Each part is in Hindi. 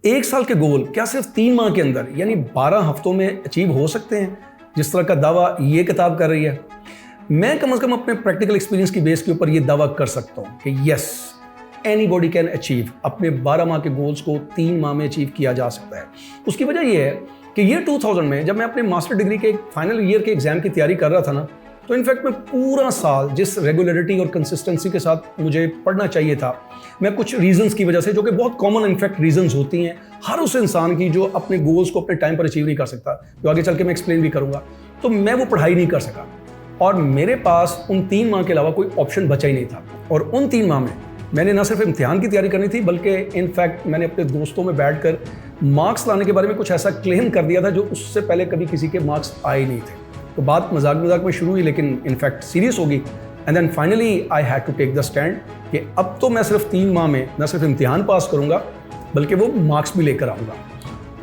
एक साल के गोल क्या सिर्फ 3 माह के अंदर यानी 12 हफ्तों में अचीव हो सकते हैं, जिस तरह का दावा ये किताब कर रही है? मैं कम से कम अपने प्रैक्टिकल एक्सपीरियंस की बेस के ऊपर ये दावा कर सकता हूँ कि यस, एनीबॉडी कैन अचीव। अपने 12 माह के गोल्स को 3 माह में अचीव किया जा सकता है। उसकी वजह यह है कि ईयर 2000 में जब मैं अपने मास्टर डिग्री के फाइनल ईयर के एग्जाम की तैयारी कर रहा था ना, तो इनफैक्ट मैं पूरा साल जिस रेगुलरिटी और कंसिस्टेंसी के साथ मुझे पढ़ना चाहिए था, मैं कुछ रीजंस की वजह से, जो कि बहुत कॉमन इनफैक्ट रीजंस होती हैं हर उस इंसान की जो अपने गोल्स को अपने टाइम पर अचीव नहीं कर सकता, जो आगे चल के मैं एक्सप्लेन भी करूंगा, तो मैं वो पढ़ाई नहीं कर सका और मेरे पास उन 3 माह के अलावा कोई ऑप्शन बचा ही नहीं था। और उन 3 माह में मैंने न सिर्फ इम्तिहान की तैयारी करनी थी, बल्कि इनफैक्ट मैंने अपने दोस्तों में बैठकर मार्क्स लाने के बारे में कुछ ऐसा क्लेम कर दिया था जो उससे पहले कभी किसी के मार्क्स आए नहीं थे। तो बात मजाक में शुरू हुई, लेकिन इनफैक्ट सीरियस होगी। And then finally I had to take the stand कि अब तो मैं सिर्फ 3 माह में न सिर्फ इम्तिहान पास करूंगा, बल्कि वो मार्क्स भी लेकर आऊंगा।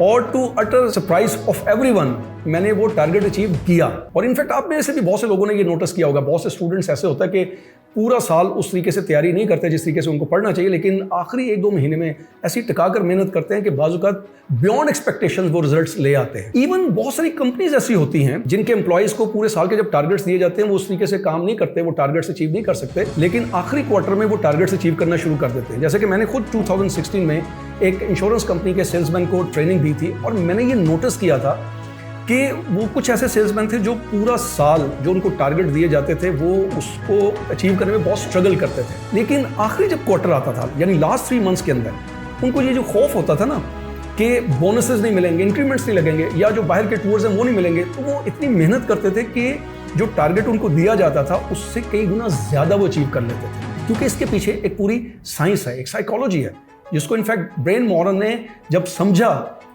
और to utter surprise of everyone, मैंने वो टारगेट अचीव किया। और इनफैक्ट आप में से भी बहुत से लोगों ने ये नोटिस किया होगा, बहुत से स्टूडेंट्स ऐसे होता है कि पूरा साल उस तरीके से तैयारी नहीं करते जिस तरीके से उनको पढ़ना चाहिए, लेकिन आखिरी 1-2 महीने में ऐसी टिकाकर मेहनत करते हैं कि बाज़-औक़ात बियॉन्ड एक्सपेक्टेशंस वो रिजल्ट्स ले आते हैं। इवन बहुत सारी कंपनीज ऐसी होती हैं जिनके एम्प्लॉइज़ को पूरे साल के जब टारगेट्स दिए जाते हैं वो उस तरीके से काम नहीं करते, वो टारगेट्स अचीव नहीं कर सकते, लेकिन आखिरी क्वार्टर में वो टारगेट्स अचीव करना शुरू कर देते हैं। जैसे कि मैंने खुद 2016 में एक इंश्योरेंस कंपनी के सेल्समैन को ट्रेनिंग दी थी और मैंने ये नोटिस किया था कि वो कुछ ऐसे सेल्समैन थे जो पूरा साल जो उनको टारगेट दिए जाते थे वो उसको अचीव करने में बहुत स्ट्रगल करते थे, लेकिन आखिरी जब क्वार्टर आता था यानी लास्ट 3 मंथ्स के अंदर उनको ये जो खौफ होता था ना कि बोनसेस नहीं मिलेंगे, इंक्रीमेंट्स नहीं लगेंगे या जो बाहर के टूर्स हैं वो नहीं मिलेंगे, तो वो इतनी मेहनत करते थे कि जो टारगेट उनको दिया जाता था उससे कई गुना ज़्यादा वो अचीव कर लेते थे। क्योंकि इसके पीछे एक पूरी साइंस है, एक साइकोलॉजी है, जिसको इनफैक्ट ब्रेन मॉरन ने जब समझा,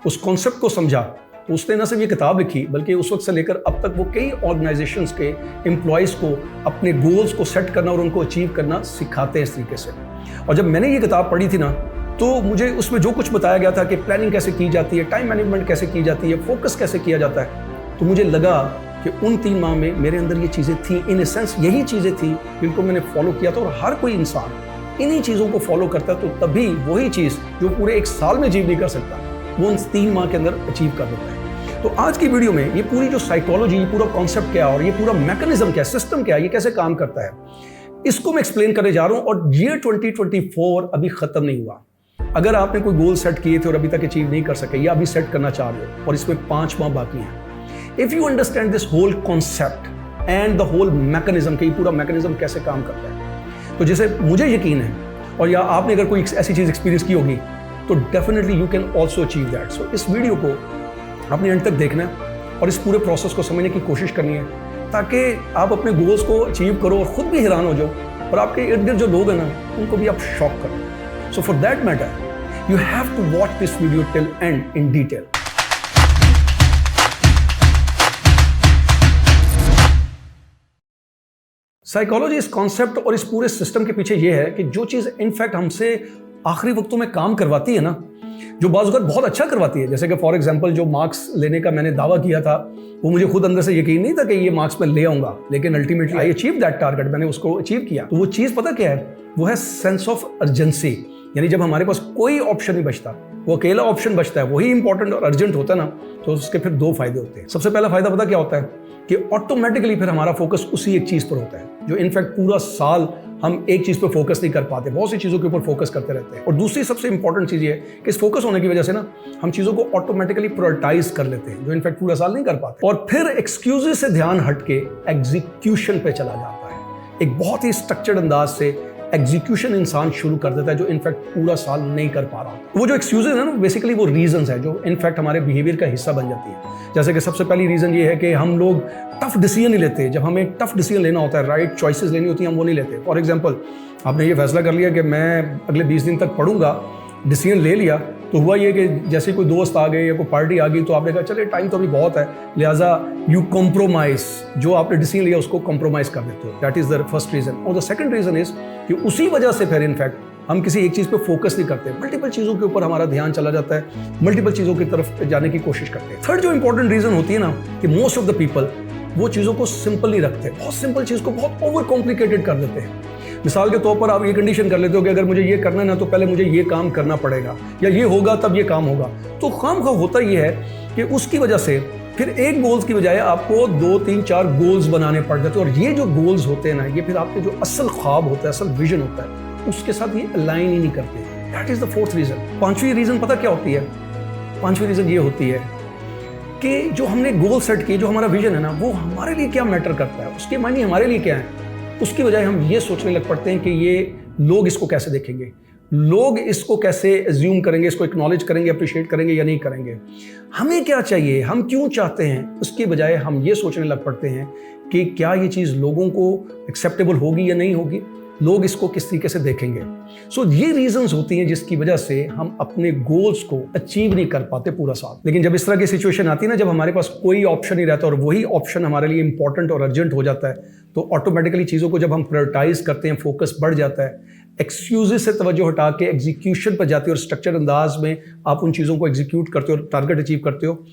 उस कॉन्सेप्ट को समझा, उसने न सिर्फ ये किताब लिखी बल्कि उस वक्त से लेकर अब तक वो कई ऑर्गेनाइजेशंस के एम्प्लॉयज़ को अपने गोल्स को सेट करना और उनको अचीव करना सिखाते हैं इस तरीके से। और जब मैंने ये किताब पढ़ी थी ना, तो मुझे उसमें जो कुछ बताया गया था कि प्लानिंग कैसे की जाती है, टाइम मैनेजमेंट कैसे की जाती है, फोकस कैसे किया जाता है, तो मुझे लगा कि उन 3 माह में मेरे अंदर ये चीज़ें थी। इन ए सेंस यही चीज़ें थी जिनको मैंने फॉलो किया था। और हर कोई इंसान इन्हीं चीज़ों को फॉलो करता है, तो तभी वही चीज़ जो पूरे 1 साल में अचीव नहीं कर सकता वो उन 3 माह के अंदर अचीव कर देता है। तो आज की वीडियो में ये पूरी जो साइकोलॉजी, ये पूरा कॉन्सेप्ट क्या है और ये पूरा मैकेनिज्म क्या है, सिस्टम क्या है, ये कैसे काम करता है, इसको मैं एक्सप्लेन करने जा रहा हूँ। और ईयर 2024 अभी खत्म नहीं हुआ। अगर आपने कोई गोल सेट किए थे और अभी तक अचीव नहीं कर सके या अभी सेट करना चाह रहे हो और इसमें 5 माह बाकी हैं, if you understand this whole concept and the whole mechanism कि ये पूरा मैकेनिज्म कैसे काम करता है, तो जैसे मुझे यकीन है और या आपने अगर कोई ऐसी चीज़ एक्सपीरियंस की होगी, तो definitely you can also achieve that. So इस वीडियो को आपने एंड तक देखना है और इस पूरे प्रोसेस को समझने की कोशिश करनी है, ताकि आप अपने गोल्स को अचीव करो और खुद भी हैरान हो जाओ और आपके इर्द गिर्द जो लोग हैं ना, उनको भी आप शॉक करो। So for that matter you have to watch this video till end in detail. Psychology, इस कॉन्सेप्ट और इस पूरे सिस्टम के पीछे ये है कि जो चीज़ इनफैक्ट हमसे आखिरी वक्तों में काम करवाती है ना, जो बाज़ वक़्त बहुत अच्छा करवाती है, जैसे कि फॉर एग्जांपल जो मार्क्स लेने का मैंने दावा किया था, वो मुझे खुद अंदर से यकीन नहीं था कि ये मार्क्स मैं ले आऊँगा, लेकिन ultimately I achieve that target, मैंने उसको अचीव किया। तो वो चीज़ पता क्या है, वो है सेंस ऑफ अर्जेंसी। यानी जब हमारे पास कोई ऑप्शन नहीं बचता, वो अकेला ऑप्शन बचता है, वही इंपॉर्टेंट और अर्जेंट होता है ना, तो उसके फिर 2 फायदे होते हैं। सबसे पहला फायदा पता क्या होता है कि ऑटोमेटिकली फिर हमारा फोकस उसी एक चीज़ पर होता है, जो इनफैक्ट पूरा साल हम एक चीज़ पर फोकस नहीं कर पाते, बहुत सी चीज़ों के ऊपर फोकस करते रहते हैं। और दूसरी सबसे इंपॉर्टेंट चीज़ ये है कि इस फोकस होने की वजह से ना हम चीज़ों को ऑटोमेटिकली प्रायोरिटाइज कर लेते हैं, जो इनफैक्ट पूरा साल नहीं कर पाते। और फिर एक्सक्यूजेस से ध्यान हट के एग्जीक्यूशन पे चला जाता है। एक बहुत ही स्ट्रक्चर्ड अंदाज से एग्जीक्यूशन इंसान शुरू कर देता है, जो इनफैक्ट पूरा साल नहीं कर पा रहा। वो जो एक्सक्यूजेस है ना, बेसिकली वो रीजंस है जो इनफैक्ट हमारे बिहेवियर का हिस्सा बन जाती है। जैसे कि सबसे पहली रीज़न ये है कि हम लोग टफ डिसीजन नहीं लेते। जब हमें टफ डिसीजन लेना होता है, राइट चॉइसेस लेनी होती है, हम वो नहीं लेते। फॉर एग्जांपल, आपने ये फैसला कर लिया कि मैं अगले 20 दिन तक पढ़ूंगा, डिसीजन ले लिया, तो हुआ ये कि जैसे कोई दोस्त आ गए या कोई पार्टी आ गई, तो आपने कहा चले टाइम तो अभी बहुत है, लिहाजा यू कॉम्प्रोमाइज़, जो आपने डिसीजन लिया उसको कॉम्प्रोमाइज़ कर देते हो। That is the first reason. और द सेकंड रीज़न इज़ कि उसी वजह से फिर इनफैक्ट हम किसी एक चीज़ पे फोकस नहीं करते, मल्टीपल चीज़ों के ऊपर हमारा ध्यान चला जाता है, मल्टीपल चीज़ों की तरफ जाने की कोशिश करते हैं। थर्ड जो इंपॉर्टेंट रीज़न होती है ना, कि मोस्ट ऑफ द पीपल वो चीज़ों को सिंपल नहीं रखते, बहुत सिंपल चीज़ को बहुत ओवर कॉम्प्लिकेटेड कर देते हैं। मिसाल के तौर पर आप ये कंडीशन कर लेते हो कि अगर मुझे ये करना है ना तो पहले मुझे ये काम करना पड़ेगा, या ये होगा तब ये काम होगा। तो खामखा होता ये है कि उसकी वजह से फिर एक गोल्स की बजाय आपको 2, 3, 4 गोल्स बनाने पड़ जाते हैं, और ये जो गोल्स होते हैं ना, ये फिर आपके जो असल ख्वाब होता है, असल विजन होता है, उसके साथ ये अलाइन ही नहीं करते। That is the fourth reason. पांचवी रीजन पता क्या होती है? पांचवी रीजन ये होती है कि जो हमने गोल सेट किए, जो हमारा विजन है ना, वो हमारे लिए क्या मैटर करता है, उसके मायने हमारे लिए क्या है, उसकी बजाय हम ये सोचने लग पड़ते हैं कि ये लोग इसको कैसे देखेंगे, लोग इसको कैसे एज्यूम करेंगे, इसको एक्नॉलेज करेंगे, अप्रिशिएट करेंगे या नहीं करेंगे, हमें क्या चाहिए, हम क्यों चाहते हैं। उसके बजाय हम ये सोचने लग पड़ते हैं कि क्या ये चीज़ लोगों को एक्सेप्टेबल होगी या नहीं होगी, लोग इसको किस तरीके से देखेंगे। सो ये रीजंस होती हैं जिसकी वजह से हम अपने गोल्स को अचीव नहीं कर पाते पूरा साल। लेकिन जब इस तरह की सिचुएशन आती है ना, जब हमारे पास कोई ऑप्शन नहीं रहता और वही ऑप्शन हमारे लिए इंपॉर्टेंट और अर्जेंट हो जाता है, तो ऑटोमेटिकली चीज़ों को जब हम प्रायोरिटाइज करते हैं, फोकस बढ़ जाता है, एक्सक्यूजेस से तवज्जो हटा के एग्जीक्यूशन पर जाते हो और स्ट्रक्चर अंदाज में आप उन चीज़ों को एग्जीक्यूट करते हो और टारगेट अचीव करते हो।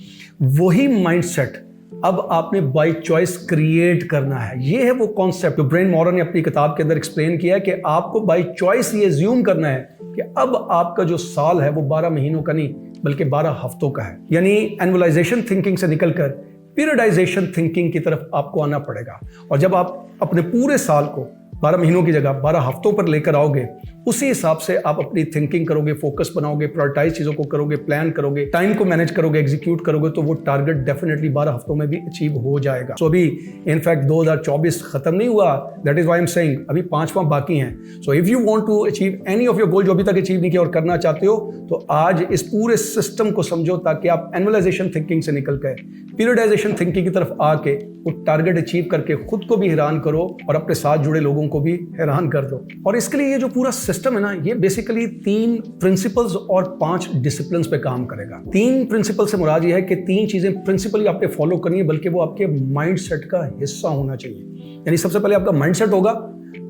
वही माइंडसेट अब आपने बाय चॉइस क्रिएट करना है। ये है वो कॉन्सेप्ट जो ब्रेन मॉरन ने अपनी किताब के अंदर एक्सप्लेन किया है कि आपको बाय चॉइस ये अज्यूम करना है कि अब आपका जो साल है वो 12 महीनों का नहीं बल्कि 12 हफ्तों का है। यानी एनुअलाइजेशन थिंकिंग से निकलकर पीरियडाइजेशन थिंकिंग की तरफ आपको आना पड़ेगा। और जब आप अपने पूरे साल को 12 महीनों की जगह 12 हफ्तों पर लेकर आओगे, उसी हिसाब से आप अपनी थिंकिंग करोगे, फोकस बनाओगे, प्रायोरिटाइज चीज़ों को करोगे, प्लान करोगे, टाइम को मैनेज करोगे, एग्जीक्यूट करोगे, तो वो टारगेट डेफिनेटली 12 हफ्तों में भी अचीव हो जाएगा। सो अभी इनफैक्ट 2024 खत्म नहीं हुआ, that is why I am saying अभी 5 माह बाकी हैं। So if you want to achieve any of your goal जो अभी तक अचीव नहीं किया और करना चाहते हो, तो आज इस पूरे सिस्टम को समझो ताकि आप एनुअलाइजेशन थिंकिंग से निकल कर पीरियडाइजेशन थिंकिंग की तरफ आके वो टारगेट अचीव करके खुद को भी हैरान करो और अपने साथ जुड़े लोगों को भी हैरान कर दो। और इसके लिए ये जो पूरा सिस्टम है ना, ये बेसिकली 3 प्रिंसिपल्स और 5 डिसिप्लिन्स पे काम करेगा। 3 प्रिंसिपल से मुराद ये है कि 3 चीजें प्रिंसिपली आपने फॉलो करनी है, बल्कि वो आपके माइंडसेट का हिस्सा होना चाहिए। यानी सबसे पहले आपका माइंडसेट होगा,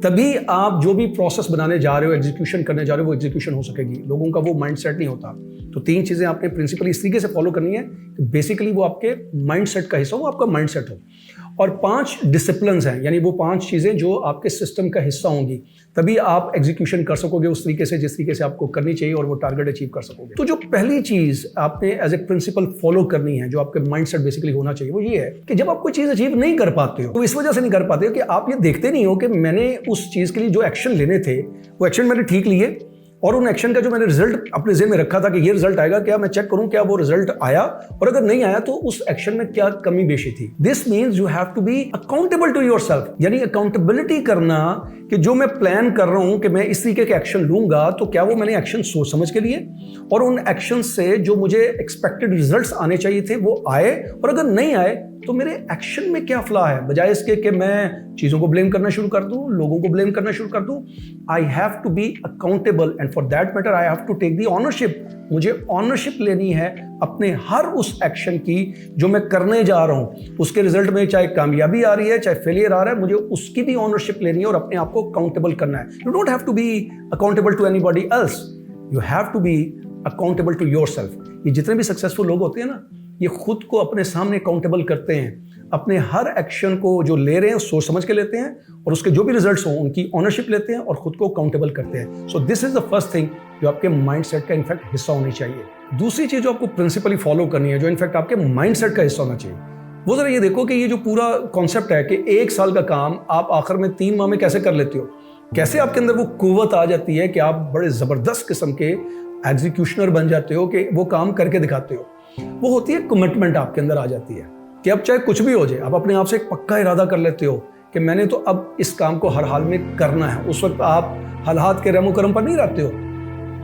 तभी आप जो भी प्रोसेस बनाने जा रहे हो, एग्जीक्यूशन करने जा रहे हो, वो एग्जीक्यूशन हो सकेगी। लोगों का वो माइंडसेट नहीं होता। तो 3 चीजें आपने प्रिंसिपली इस तरीके से फॉलो करनी है कि बेसिकली वो आपके माइंडसेट का हिस्सा हो, वो आपका माइंडसेट हो। और 5 डिसिप्लिन्स हैं, यानी वो 5 चीजें जो आपके सिस्टम का हिस्सा होंगी, तभी आप एग्जीक्यूशन कर सकोगे उस तरीके से जिस तरीके से आपको करनी चाहिए और वो टारगेट अचीव कर सकोगे। तो जो पहली चीज आपने एज ए प्रिंसिपल फॉलो करनी है, जो आपके माइंडसेट बेसिकली होना चाहिए, वो ये है कि जब आप कोई चीज अचीव नहीं कर पाते हो, तो इस वजह से नहीं कर पाते हो कि आप ये देखते नहीं हो कि मैंने उस चीज के लिए जो एक्शन लेने थे वो एक्शन मैंने ठीक लिए, और उन एक्शन का जो मैंने रिजल्ट अपने ज़हन में रखा था कि ये रिजल्ट आएगा, क्या मैं चेक करूं क्या वो रिजल्ट आया, और अगर नहीं आया तो उस एक्शन में क्या कमी बेशी थी। This means you have to be accountable to yourself, यानी अकाउंटेबिलिटी करना कि जो मैं प्लान कर रहा हूं कि मैं इस तरीके के एक्शन लूंगा, तो क्या वो मैंने एक्शन सोच समझ के लिए, और उन एक्शन से जो मुझे एक्सपेक्टेड रिजल्ट्स आने चाहिए थे वो आए, और अगर नहीं आए तो मेरे एक्शन में क्या फ्लॉ है, बजाय इसके कि मैं चीज़ों को ब्लेम करना शुरू कर दूं, लोगों को ब्लेम करना शुरू कर दूं। I have to be accountable and for that matter I have to take the ownership. मुझे ऑनरशिप लेनी है अपने हर उस एक्शन की जो मैं करने जा रहा हूं, उसके रिजल्ट में चाहे कामयाबी आ रही है चाहे फेलियर आ रहा है, मुझे उसकी भी ऑनरशिप लेनी है और अपने आप को अकाउंटेबल करना है। You don't have to be accountable to anybody else, you have to be accountable to yourself. ये जितने भी सक्सेसफुल लोग होते हैं ना, ये खुद को अपने सामने अकाउंटेबल करते हैं, अपने हर एक्शन को जो ले रहे हैं सोच समझ के लेते हैं, और उसके जो भी रिजल्ट्स हों उनकी ऑनरशिप लेते हैं और खुद को अकाउंटेबल करते हैं। So this is the first thing जो आपके माइंडसेट का इनफैक्ट हिस्सा होनी चाहिए। दूसरी चीज जो आपको प्रिंसिपली फॉलो करनी है, जो इनफैक्ट आपके माइंडसेट का हिस्सा होना चाहिए, वो जरा ये देखो कि ये जो पूरा कॉन्सेप्ट है कि 1 साल का काम आप आखिर में 3 माह में कैसे कर लेते हो, कैसे आपके अंदर वो कुव्वत आ जाती है कि आप बड़े जबरदस्त किस्म के एग्जीक्यूशनर बन जाते हो कि वो काम करके दिखाते हो। वो होती है कमिटमेंट आपके अंदर आ जाती है कि अब चाहे कुछ भी हो जाए, आप अपने आप से एक पक्का इरादा कर लेते हो कि मैंने तो अब इस काम को हर हाल में करना है। उस वक्त आप हालात के रहमो करम पर नहीं रहते हो,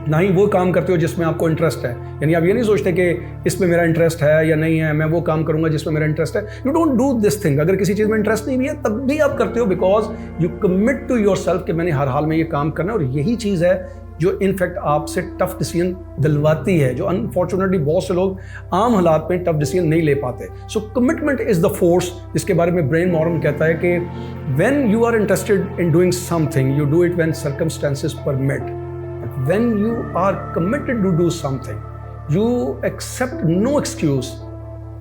ना ही वो काम करते हो जिसमें आपको इंटरेस्ट है। यानी आप ये नहीं सोचते कि इसमें मेरा इंटरेस्ट है या नहीं है, मैं वो काम करूंगा जिसमें मेरा इंटरेस्ट है। You don't do this thing. अगर किसी चीज़ में इंटरेस्ट नहीं भी है तब भी आप करते हो, because you commit to yourself कि मैंने हर हाल में ये काम करना है। और यही चीज़ है जो इनफैक्ट आपसे टफ डिसीजन दिलवाती है, जो अनफॉर्चुनेटली बहुत से लोग आम हालात में टफ डिसीजन नहीं ले पाते। So commitment is the force, जिसके बारे में ब्रेन मॉरन कहता है कि when you are interested in doing something you do it when circumstances permit, when you are committed to do something you accept no excuse,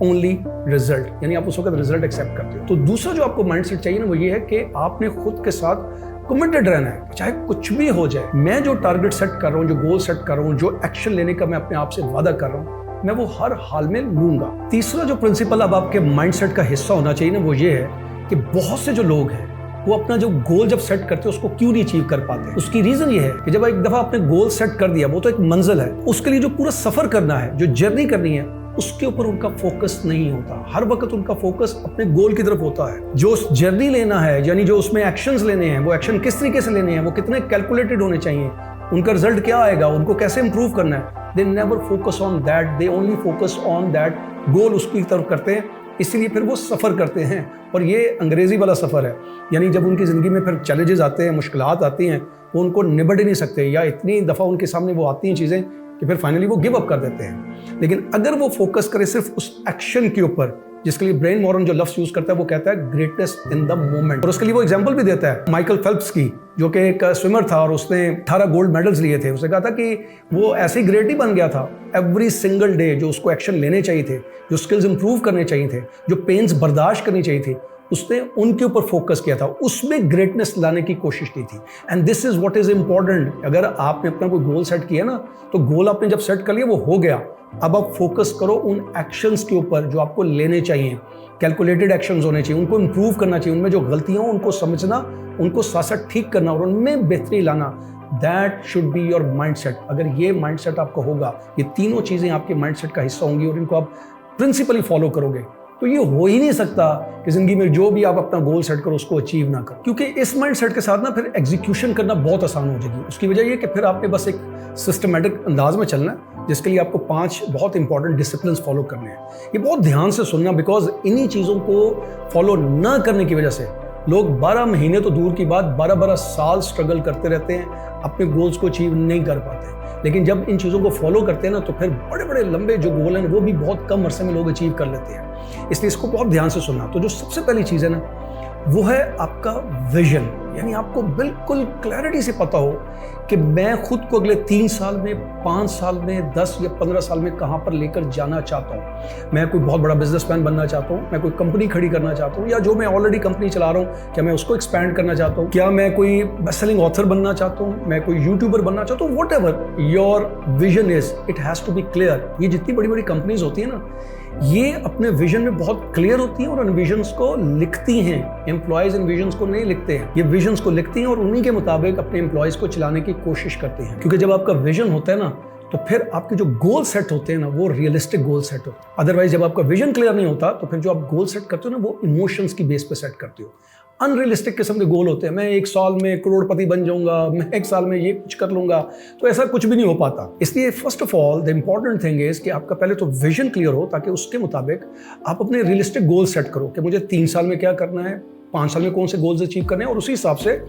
only result, यानी आप उस वक्त रिजल्ट एक्सेप्ट करते हो। तो दूसरा जो आपको माइंडसेट चाहिए ना, वो ये है कि आपने खुद के साथ कमिटेड रहना है, चाहे कुछ भी हो जाए। मैं जो टारगेट सेट कर रहा हूँ, जो गोल सेट कर रहा हूँ, जो एक्शन लेने का मैं अपने आप से वादा कर रहा हूँ, मैं वो हर हाल में लूंगा। तीसरा जो प्रिंसिपल अब आपके माइंडसेट का हिस्सा होना चाहिए ना, वो ये है कि बहुत से जो लोग हैं वो अपना जो गोल जब सेट करते हैं उसको क्यों नहीं अचीव कर पाते। उसकी रीजन ये है कि जब एक दफा आपने गोल सेट कर दिया, वो तो एक मंजिल है, उसके लिए जो पूरा सफर करना है, जो जर्नी करनी है, उसके ऊपर उनका फोकस नहीं होता। हर वक्त उनका फोकस अपने गोल की तरफ होता है। जो जर्नी लेना है, यानी जो उसमें एक्शंस लेने हैं, वो एक्शन किस तरीके से लेने हैं, वो कितने कैलकुलेटेड होने चाहिए, उनका रिजल्ट क्या आएगा, उनको कैसे इंप्रूव करना है, they never focus on that, they only focus on that goal, उसकी तरफ करते हैं। इसलिए फिर वो सफ़र करते हैं, और ये अंग्रेजी वाला सफ़र है, यानी जब उनकी ज़िंदगी में फिर चैलेंजेस आते हैं, मुश्किलात आती हैं, वो उनको निबट ही नहीं सकते, या इतनी दफ़ा उनके सामने वो आती हैं चीज़ें कि फिर फाइनली वो गिव अप कर देते हैं। लेकिन अगर वो फोकस करे सिर्फ उस एक्शन के ऊपर, जिसके लिए ब्रेन मॉरन जो लफ्ज़ यूज़ करता है, वो कहता है ग्रेटनेस इन द मोमेंट, और उसके लिए वो एग्जांपल भी देता है माइकल फेल्प्स की, जो कि एक स्विमर था और उसने 18 गोल्ड मेडल्स लिए थे। उसने कहा था कि वो ऐसे ही ग्रेट ही बन गया था। एवरी सिंगल डे जो उसको एक्शन लेने चाहिए थे, जो स्किल्स इंप्रूव करने चाहिए थे, जो पेन्स बर्दाश्त करनी चाहिए थी, उसने उनके ऊपर फोकस किया था, उसमें ग्रेटनेस लाने की कोशिश की थी। And this is what is important. अगर आपने अपना कोई गोल सेट किया ना, तो गोल आपने जब सेट कर लिया, वो हो गया। अब आप फोकस करो उन एक्शंस के ऊपर जो आपको लेने चाहिए, कैलकुलेटेड एक्शंस होने चाहिए, उनको इंप्रूव करना चाहिए, उनमें जो गलतियां हो उनको समझना, उनको साथ साथ ठीक करना और उनमें बेहतरी लाना। That should be your mindset. अगर ये माइंडसेट आपका होगा, ये तीनों चीज़ें आपके माइंडसेट का हिस्सा होंगी और इनको आप प्रिंसिपली फॉलो करोगे, तो ये हो ही नहीं सकता कि ज़िंदगी में जो भी आप अपना गोल सेट करो उसको अचीव ना करो। क्योंकि इस माइंडसेट के साथ ना फिर एग्जीक्यूशन करना बहुत आसान हो जाएगी। उसकी वजह ये कि फिर आपने बस एक सिस्टमेटिक अंदाज में चलना है, जिसके लिए आपको 5 बहुत इंपॉर्टेंट डिसिप्लिन फॉलो करने हैं। ये बहुत ध्यान से सुनना, बिकॉज इन्हीं चीज़ों को फॉलो ना करने की वजह से लोग 12 महीने तो दूर की बात 12-12 साल स्ट्रगल करते रहते हैं, अपने गोल्स को अचीव नहीं कर पाते। लेकिन जब इन चीज़ों को फॉलो करते हैं ना, तो फिर बड़े बड़े लंबे जो गोल हैं वो भी बहुत कम अरसे में लोग अचीव कर लेते हैं। इसलिए इसको बहुत ध्यान से सुनना। तो जो सबसे पहली चीज़ है ना, वो है आपका विजन। यानी आपको बिल्कुल क्लैरिटी से पता हो कि मैं खुद को अगले 3 साल में, 5 साल में, 10 या 15 साल में कहाँ पर लेकर जाना चाहता हूँ। मैं कोई बहुत बड़ा बिजनेसमैन बनना चाहता हूँ, मैं कोई कंपनी खड़ी करना चाहता हूँ, या जो मैं ऑलरेडी कंपनी चला रहा हूँ क्या मैं उसको एक्सपैंड करना चाहता हूँ, क्या मैं कोई बेस्ट सेलिंग ऑथर बनना चाहता हूँ, मैं कोई यूट्यूबर बनना चाहता हूँ। Whatever your vision is, it has to be clear. ये जितनी बड़ी बड़ी कंपनीज होती है ना, ये अपने विजन में बहुत क्लियर होती हैं और उन विजन्स को लिखती हैं। एम्प्लॉयज इन विजन्स को नहीं लिखते हैं, ये विजन्स को लिखती हैं और उन्हीं के मुताबिक अपने एम्प्लॉयज को चलाने की कोशिश करते हैं। क्योंकि जब आपका विजन होता है ना, तो फिर आपके जो गोल सेट होते हैं ना, वो रियलिस्टिक गोल सेट होते हैं। अदरवाइज जब आपका विजन क्लियर नहीं होता, तो फिर जो आप गोल सेट करते हो ना, वो इमोशंस की बेस पे सेट करते हो। अनरियलिस्टिक किस्म के गोल होते हैं। मैं 1 साल में करोड़पति बन जाऊंगा, मैं 1 साल में ये कुछ कर लूंगा, तो ऐसा कुछ भी नहीं हो पाता। इसलिए first of all the important thing is कि आपका पहले तो विजन क्लियर हो, ताकि उसके मुताबिक आप अपने रियलिस्टिक गोल सेट करो कि मुझे 3 साल में क्या करना है, 5 साल में कौन से गोल्स अचीव करने हैं, और उसी हिसाब से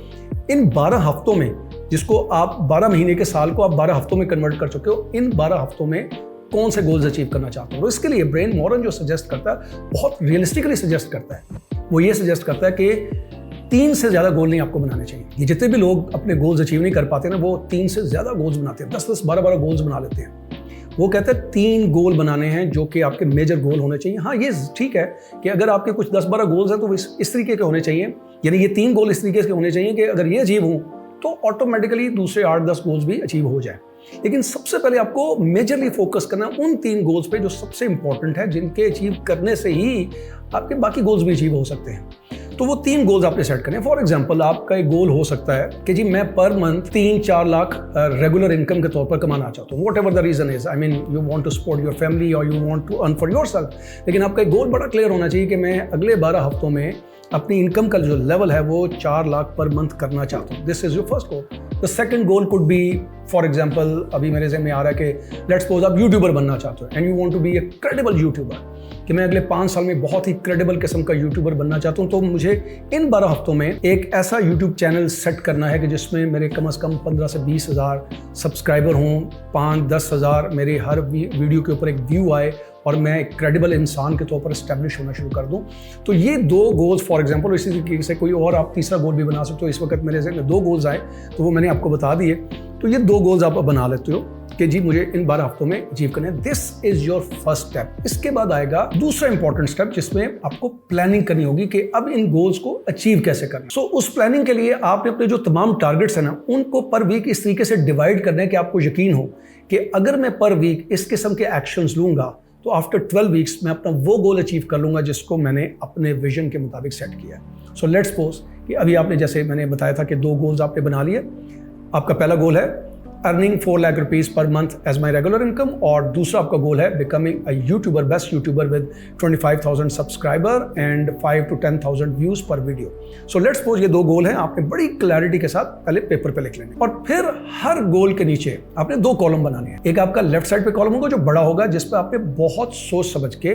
इन 12 हफ्तों में, जिसको आप 12 महीने के साल को आप 12 हफ्तों में कन्वर्ट कर चुके हो, इन 12 हफ्तों में कौन से गोल्स अचीव करना चाहते हो। और इसके लिए ब्रेन मॉरन जो सजेस्ट करता है, बहुत रियलिस्टिकली सजेस्ट करता है। वो ये सजेस्ट करता है कि 3 से ज़्यादा गोल नहीं आपको बनाने चाहिए। ये जितने भी लोग अपने गोल्स अचीव नहीं कर पाते ना, वो 3 से ज़्यादा गोल्स बनाते हैं, 10-10, 12-12 गोल्स बना लेते हैं। वो कहते हैं 3 गोल बनाने हैं जो कि आपके मेजर गोल होने चाहिए। हाँ, ये ठीक है कि अगर आपके कुछ 10-12 गोल्स हैं तो इस तरीके के होने चाहिए, यानी ये 3 गोल इस तरीके से होने चाहिए कि अगर ये अचीव हों तो ऑटोमेटिकली दूसरे 8-10 गोल्स भी अचीव हो जाए। लेकिन सबसे पहले आपको मेजरली फोकस करना उन 3 गोल्स पे जो सबसे इंपॉर्टेंट है, जिनके अचीव करने से ही आपके बाकी गोल्स भी अचीव हो सकते हैं। तो वो 3 गोल्स आपने सेट करने हैं। फॉर एग्जांपल, आपका एक गोल हो सकता है कि जी मैं per month 3-4 lakh regular income के तौर पर कमाना चाहता हूँ। Whatever the reason is, I mean you want to support your family और you want to earn for yourself. लेकिन आपका एक गोल बड़ा क्लियर होना चाहिए कि मैं अगले 12 हफ्तों में अपनी इनकम का जो लेवल है वो 4 लाख पर मंथ करना चाहता हूँ। This is your first goal. The second goal could be, for example, अभी मेरे ज़हन में आ रहा है कि लेट्स सपोज आप यूट्यूबर बनना चाहते हो and you want to be a credible YouTuber, कि मैं अगले 5 साल में बहुत ही क्रेडिबल किस्म का यूट्यूबर बनना चाहता हूँ। तो मुझे इन 12 हफ्तों में एक ऐसा यूट्यूब चैनल सेट करना है कि जिसमें मेरे कम से कम 15 से 20 हज़ार सब्सक्राइबर हों, 5-10 हज़ार मेरे हर वीडियो के ऊपर एक व्यू आए और मैं एक क्रेडिबल इंसान के तौर पर एस्टैब्लिश होना शुरू कर दूं। तो ये 2 गोल्स फॉर एग्जांपल, इसी तरीके से कोई और आप तीसरा गोल भी बना सकते हो। इस वक्त मेरे से 2 गोल्स आए तो वो मैंने आपको बता दिए। तो ये 2 गोल्स आप बना लेते हो कि जी मुझे इन 12 हफ्तों में अचीव करना है। This is your first step. इसके बाद आएगा दूसरा इंपॉर्टेंट स्टेप जिसमें आपको प्लानिंग करनी होगी कि अब इन गोल्स को अचीव कैसे करना है। सो उस प्लानिंग के लिए आपने अपने जो तमाम टारगेट्स हैं ना, उनको पर वीक इस तरीके से डिवाइड करना है कि आपको यकीन हो कि अगर मैं पर वीक इस किस्म के एक्शंस लूंगा तो आफ्टर 12 वीक्स मैं अपना वो गोल अचीव कर लूंगा जिसको मैंने अपने विजन के मुताबिक सेट किया है। सो लेट्स सपोज कि अभी आपने, जैसे मैंने बताया था कि 2 गोल्स आपने बना लिए। आपका पहला गोल है earning 4 lakh rupees per month as my regular income, और दूसरा आपका गोल है becoming a YouTuber, best YouTuber with 25,000 subscriber and 5 to 10,000 views per video. So let's suppose ये 2 गोल हैं, आपने बड़ी क्लैरिटी के साथ पहले पेपर पे लिख लेने, और फिर हर गोल के नीचे आपने 2 कॉलम बनाने हैं। एक आपका लेफ्ट साइड पे कॉलम होगा जो बड़ा होगा, जिसपे आपने बहुत सोच समझ के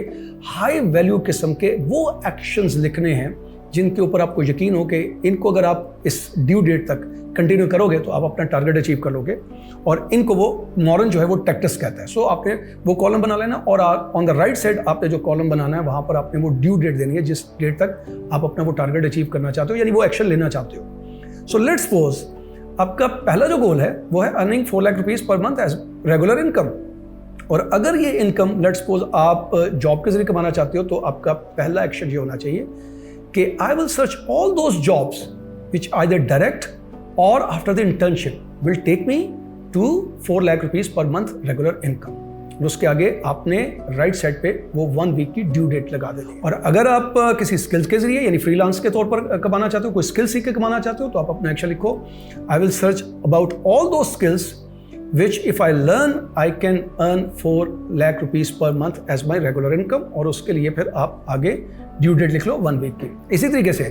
हाई वैल्यू किस्म के वो एक्शंस लिखने हैं जिनके ऊपर आपको यकीन हो कि इनको अगर आप इस ड्यू डेट तक कंटिन्यू करोगे तो आप अपना टारगेट अचीव कर लोगे। और इनको वो मॉरन जो है वो टैक्टिस कहता है। सो आपने वो कॉलम बना लेना, और ऑन द राइट साइड आपने जो कॉलम बनाना है वहां पर आपने वो ड्यू डेट देनी है जिस डेट तक आप अपना वो टारगेट अचीव करना चाहते हो, यानी वो एक्शन लेना चाहते हो। सो लेट्स सपोज आपका पहला जो गोल है वो है earning 4 lakh rupees per month as regular income. और अगर ये इनकम लेट्स सपोज आप जॉब के जरिए कमाना चाहते हो तो आपका पहला एक्शन ये होना चाहिए कि I will search all those jobs which either direct और after the internship will take me to 4 lakh rupees per month regular income. उसके आगे आपने राइट साइड पे वो 1 वीक की ड्यू डेट लगा देनी। और अगर आप किसी स्किल्स के जरिए यानी फ्रीलांस के तौर पर कमाना चाहते हो, कोई स्किल सीख के कमाना चाहते हो, तो आप अपना एक्शन लिखो आई विल सर्च अबाउट ऑल दो skills which if I learn I can earn 4 lakh rupees per month as my regular income। और उसके लिए फिर आप आगे ड्यू डेट लिख लो 1 वीक की। इसी तरीके से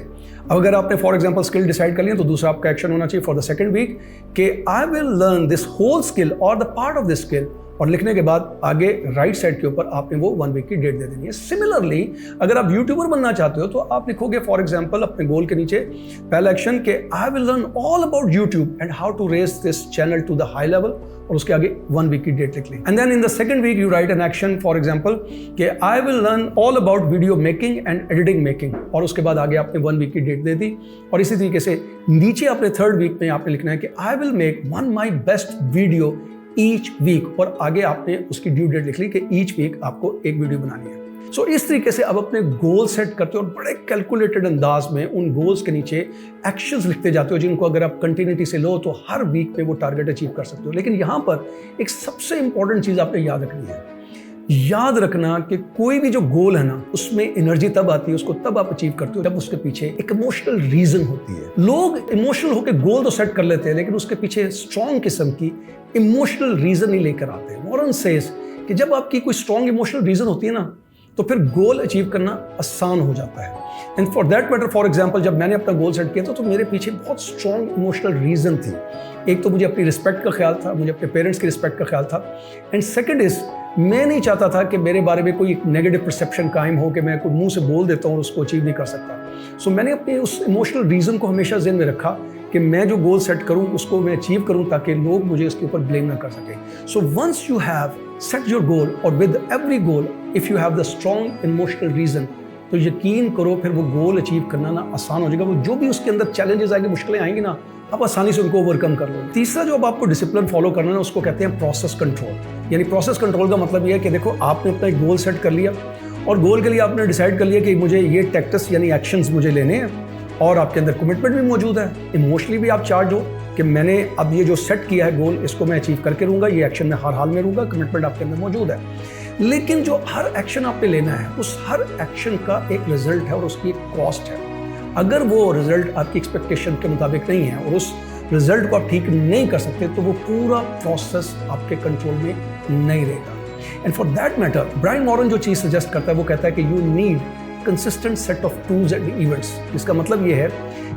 अगर आपने फॉर एग्जांपल स्किल डिसाइड कर लिया तो दूसरा आपका एक्शन होना चाहिए फॉर द सेकंड वीक कि I will learn this whole skill और the part of this skill, और लिखने के बाद आगे राइट साइड के ऊपर आपने वो 1 वीक की डेट दे देनी है। सिमिलरली अगर आप यूट्यूबर बनना चाहते हो तो आप लिखोगे फॉर एग्जांपल अपने गोल के नीचे पहला एक्शन के I will learn all about YouTube and how to raise this channel to the high level, और उसके आगे 1 वीक की डेट लिख ली। And then in the second week you write an action for example कि I will learn all about video making and editing making, और उसके बाद आगे आपने 1 वीक की डेट दे दी। और इसी तरीके से नीचे आपने थर्ड वीक में आपने लिखना है कि I will make 1 my best video each week, और आगे आपने उसकी ड्यू डेट लिख ली कि ईच वीक आपको एक वीडियो बनानी है। सो इस तरीके से अब अपने गोल सेट करते हो और बड़े कैलकुलेटेड अंदाज में उन गोल्स के नीचे एक्शंस लिखते जाते हो जिनको अगर आप कंटिन्यूटी से लो तो हर वीक में वो टारगेट अचीव कर सकते हो। लेकिन यहाँ पर एक सबसे इंपॉर्टेंट चीज़ आपने याद रखनी है, याद रखना कि कोई भी जो गोल है ना उसमें एनर्जी तब आती है, उसको तब आप अचीव करते हो जब उसके पीछे एक इमोशनल रीजन होती है। लोग इमोशनल होकर गोल तो सेट कर लेते हैं लेकिन उसके पीछे स्ट्रॉन्ग किस्म की इमोशनल रीजन नहीं लेकर आते। मॉरन सेज कि जब आपकी कोई स्ट्रॉन्ग इमोशनल रीजन होती है ना तो फिर गोल अचीव करना आसान हो जाता है। And for that matter for example जब मैंने अपना गोल सेट किया था तो मेरे पीछे बहुत स्ट्रॉन्ग इमोशनल रीजन थी। एक तो मुझे अपनी रिस्पेक्ट का ख्याल था, मुझे अपने पेरेंट्स की रिस्पेक्ट का ख्याल था, एंड सेकंड इज मैं नहीं चाहता था कि मेरे बारे में कोई नेगेटिव परसेप्शन कायम हो कि मैं कोई मुंह से बोल देता हूँ और उसको अचीव नहीं कर सकता। सो मैंने अपने उस इमोशनल रीजन को हमेशा ज़हन में रखा कि मैं जो गोल सेट करूँ उसको मैं अचीव करूँ ताकि लोग मुझे इसके ऊपर ब्लेम ना कर सकें। So once you have set your goal और with every goal if you have the strong emotional reason तो यकीन करो फिर वो गोल अचीव करना ना आसान हो जाएगा। वो जो भी उसके अंदर चैलेंजेस आएंगे, मुश्किलें आएंगी ना, आप आसानी से उनको ओवरकम कर लोगे। तीसरा जो अब आपको डिसिप्लिन फॉलो करना है उसको कहते हैं प्रोसेस कंट्रोल। यानी प्रोसेस कंट्रोल का मतलब ये है कि देखो आपने अपना एक गोल सेट कर लिया और गोल के लिए आपने डिसाइड कर लिया कि मुझे ये टैक्टिक्स यानी एक्शंस मुझे लेने हैं, और आपके अंदर कमिटमेंट भी मौजूद है, इमोशनली भी आप चार्ज हो कि मैंने अब ये जो सेट किया है गोल इसको मैं अचीव करके रहूँगा, ये एक्शन में हर हाल में रहूँगा, कमिटमेंट आपके अंदर मौजूद है। लेकिन जो हर एक्शन आपने लेना है उस हर एक्शन का एक रिजल्ट है और उसकी एक कॉस्ट है। अगर वो रिजल्ट आपकी एक्सपेक्टेशन के मुताबिक नहीं है और उस रिजल्ट को आप ठीक नहीं कर सकते तो वो पूरा प्रोसेस आपके कंट्रोल में नहीं रहेगा। And for that matter Brian Moran जो चीज़ सजेस्ट करता है वो कहता है कि you need consistent set of tools and events. इसका मतलब ये है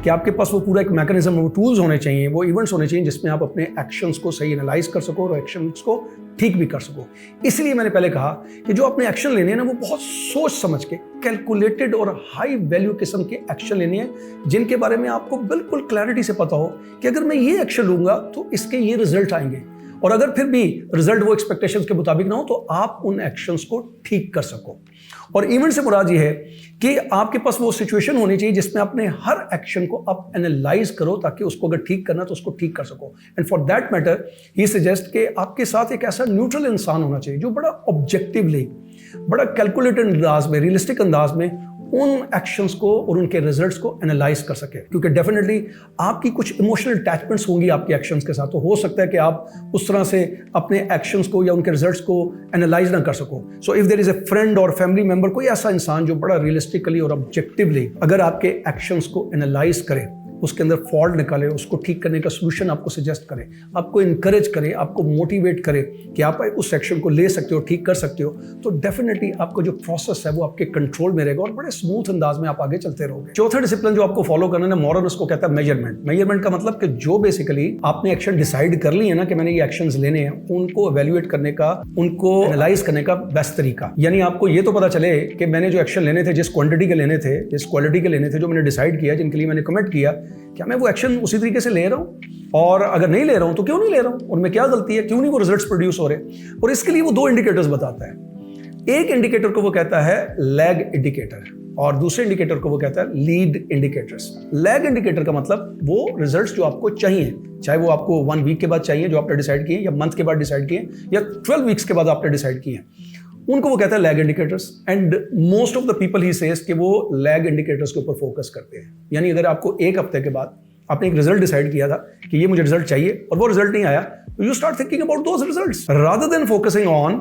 कि आपके पास वो पूरा एक मैकेनिज्म, वो टूल्स होने चाहिए, वो इवेंट्स होने चाहिए जिसमें आप अपने एक्शंस को सही एनालाइज कर सको और एक्शंस को ठीक भी कर सको। इसलिए मैंने पहले कहा कि जो अपने एक्शन लेने हैं ना वो बहुत सोच समझ के कैलकुलेटेड और हाई वैल्यू किस्म के एक्शन लेने हैं जिनके बारे में आपको बिल्कुल क्लैरिटी से पता हो कि अगर मैं ये एक्शन लूंगा तो इसके ये रिजल्ट आएंगे, और अगर फिर भी रिजल्ट वो एक्सपेक्टेशंस के मुताबिक ना हो तो आप उन एक्शंस को ठीक कर सको। और इवेंट से मुराद ये है कि आपके पास वो सिचुएशन होनी चाहिए जिसमें अपने हर एक्शन को आप एनालाइज करो, ताकि उसको अगर ठीक करना तो उसको ठीक कर सको। And for that matter he suggest कि आपके साथ एक ऐसा न्यूट्रल इंसान होना चाहिए जो बड़ा ऑब्जेक्टिवली, बड़ा कैलकुलेटेड अंदाज में, रियलिस्टिक अंदाज में उन एक्शंस को और उनके रिजल्ट्स को एनालाइज कर सके। क्योंकि डेफिनेटली आपकी कुछ इमोशनल अटैचमेंट्स होंगी आपके एक्शंस के साथ, तो हो सकता है कि आप उस तरह से अपने एक्शंस को या उनके रिजल्ट्स को एनालाइज ना कर सको। So if there is a friend और फैमिली मेंबर, कोई ऐसा इंसान जो बड़ा रियलिस्टिकली और ऑब्जेक्टिवली अगर आपके एक्शंस को एनालाइज करे, उसके अंदर फॉल्ट निकाले, उसको ठीक करने का सोल्यूशन आपको सजेस्ट करे, आपको इनकरेज करे, आपको मोटिवेट करे कि आप उस सेक्शन को ले सकते हो, ठीक कर सकते हो, तो डेफिनेटली आपका जो प्रोसेस है वो आपके कंट्रोल में रहेगा और बड़े स्मूथ अंदाज में आप आगे चलते रहोगे। चौथा डिसिप्लिन जो आपको फॉलो करना है मॉरल, उसको कहता है मेजरमेंट। मेजरमेंट का मतलब कि जो बेसिकली आपने एक्शन डिसाइड कर ली है ना कि मैंने ये एक्शंस लेने हैं, उनको एवेल्युएट करने का, उनको एनालाइज करने का बेस्ट तरीका। यानी आपको ये तो पता चले कि मैंने जो एक्शन लेने थे, जिस क्वांटिटी के लेने थे, जिस क्वालिटी के लेने थे, जो मैंने डिसाइड किया, जिनके लिए मैंने कमिट किया, क्या मैं वो एक्शन उसी तरीके से ले रहा हूं, और अगर नहीं ले रहा हूं तो क्यों नहीं ले रहा हूं, उनमें क्या गलती है, क्यों नहीं वो रिजल्ट्स प्रोड्यूस हो रहे। और इसके लिए वो दो इंडिकेटर्स बताता है। एक इंडिकेटर को वो कहता है लैग इंडिकेटर और दूसरे इंडिकेटर को वो कहता है लीड इंडिकेटर्स। लैग इंडिकेटर का मतलब वो रिजल्ट्स जो आपको चाहिए, चाहे वो आपको 1 वीक के बाद चाहिए जो आपने डिसाइड किए, या मंथ के बाद डिसाइड किए, या 12 वीक्स के बाद आपने डिसाइड किए, उनको वो कहता है lag indicators. And most of the people he says कि वो लैग इंडिकेटर्स के ऊपर फोकस करते हैं। यानी अगर आपको 1 हफ्ते के बाद आपने एक रिजल्ट डिसाइड किया था कि ये मुझे रिजल्ट चाहिए और वो रिजल्ट नहीं आया, तो you start thinking about those results rather than focusing on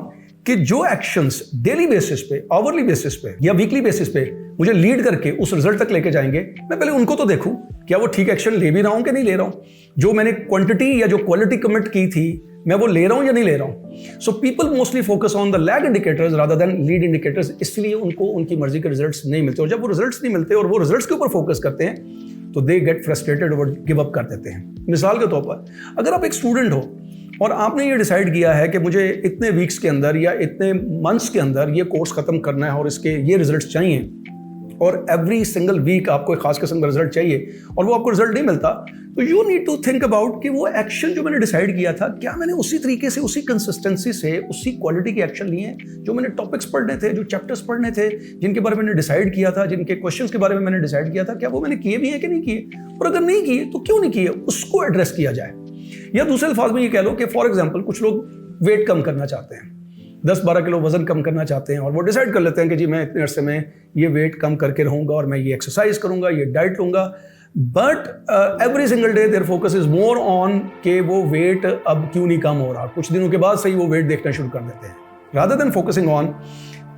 कि जो एक्शंस डेली बेसिस पे, आवरली बेसिस पे या वीकली बेसिस पे मुझे लीड करके उस रिजल्ट तक लेके जाएंगे, मैं पहले उनको तो देखूं क्या वो ठीक एक्शन ले भी रहा हूं कि नहीं ले रहा हूं, जो मैंने क्वांटिटी या जो क्वालिटी कमिट की थी मैं वो ले रहा हूं या नहीं ले रहा हूं। So people mostly focus on the lag indicators rather than lead indicators, इसलिए उनको उनकी मर्जी के रिजल्ट्स नहीं मिलते। और जब वो रिजल्ट्स नहीं मिलते और वो रिजल्ट्स के ऊपर फोकस करते हैं तो दे गेट फ्रस्ट्रेटेड और गिव अप कर देते हैं। मिसाल के तौर पर अगर आप एक स्टूडेंट हो और आपने ये डिसाइड किया है कि मुझे इतने वीक्स के अंदर या इतने मंथ्स के अंदर ये कोर्स खत्म करना है और इसके ये रिजल्ट्स चाहिए, और एवरी सिंगल वीक आपको एक खास किस्म का रिजल्ट चाहिए और वो आपको रिजल्ट नहीं मिलता, तो you need to think about कि वो एक्शन जो मैंने डिसाइड किया था, क्या मैंने उसी तरीके से, उसी कंसिस्टेंसी से, उसी क्वालिटी के एक्शन लिए हैं जो मैंने टॉपिक्स पढ़ने थे, जो चैप्टर्स पढ़ने थे, जिनके बारे में मैंने डिसाइड किया था, जिनके क्वेश्चंस के बारे में मैंने डिसाइड किया था, क्या वो मैंने किए भी हैं कि नहीं किए, और अगर नहीं किए तो क्यों नहीं किए, उसको एड्रेस किया जाए। या दूसरे अल्फाज में ये कह लो कि फॉर एग्जाम्पल कुछ लोग वेट कम करना चाहते हैं, 10-12 किलो वजन कम करना चाहते हैं और वो डिसाइड कर लेते हैं कि जी मैं इतने अरसे में ये वेट कम करके रहूंगा और मैं ये एक्सरसाइज करूंगा, ये डाइट लूंगा, but every single day their focus is more on कि वो वेट अब क्यों नहीं कम हो रहा, कुछ दिनों के बाद सही वो वेट देखना शुरू कर देते हैं, रादर देन फोकसिंग ऑन